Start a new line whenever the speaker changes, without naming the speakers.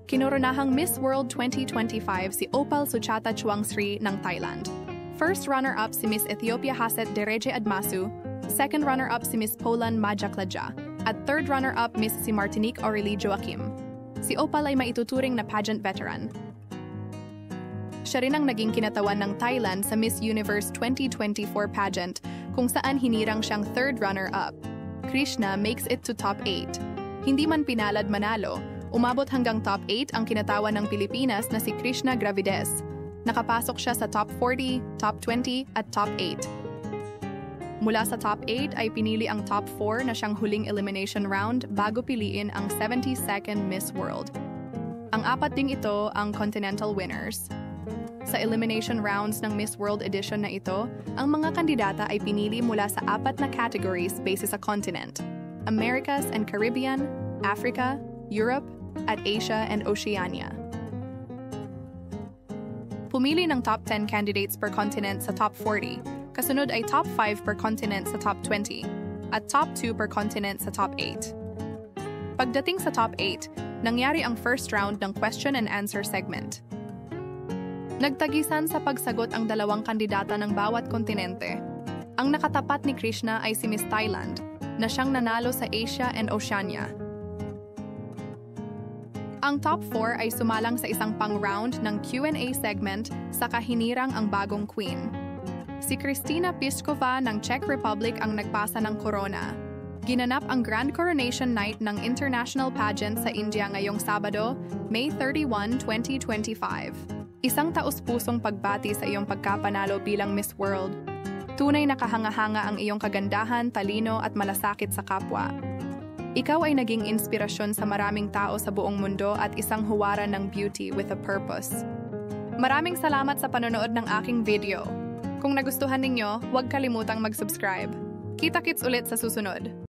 Kinoronahang Miss World 2025 si Opal Suchata-Chuangsri ng Thailand. First runner-up si Miss Ethiopia Haset Dereje Admasu, second runner-up si Miss Poland Maja Kladja, at third runner-up Miss si Martinique Aurelie Joaquim. Si Opal ay maituturing na pageant veteran. Siya rin ang naging kinatawan ng Thailand sa Miss Universe 2024 pageant kung saan hinirang siyang third runner-up. Krishna makes it to top 8. Hindi man pinalad manalo, umabot hanggang top 8 ang kinatawan ng Pilipinas na si Krishna Gravides. Nakapasok siya sa top 40, top 20 at top 8. Mula sa top 8 ay pinili ang top 4 na siyang huling elimination round bago piliin ang 72nd Miss World. Ang apat ding ito ang continental winners. Sa elimination rounds ng Miss World edition na ito, ang mga kandidata ay pinili mula sa apat na categories base sa continent: Americas and Caribbean, Africa, Europe, at Asia and Oceania. Pumili ng top 10 candidates per continent sa top 40, kasunod ay top 5 per continent sa top 20, at top 2 per continent sa top 8. Pagdating sa top 8, nangyari ang first round ng question and answer segment. Nagtagisan sa pagsagot ang dalawang kandidata ng bawat kontinente. Ang nakatapat ni Krishna ay si Miss Thailand, na siyang nanalo sa Asia and Oceania. Ang top 4 ay sumalang sa isang pang-round ng Q&A segment sa kahinirang ang bagong queen. Si Kristina Piskova ng Czech Republic ang nagpasa ng corona. Ginanap ang Grand Coronation Night ng International Pageant sa India ngayong Sabado, May 31, 2025. Isang taus-pusong pagbati sa iyong pagkapanalo bilang Miss World. Tunay na kahanga-hanga ang iyong kagandahan, talino at malasakit sa kapwa. Ikaw ay naging inspirasyon sa maraming tao sa buong mundo at isang huwaran ng beauty with a purpose. Maraming salamat sa panonood ng aking video. Kung nagustuhan ninyo, huwag kalimutang mag-subscribe. Kita-kits ulit sa susunod.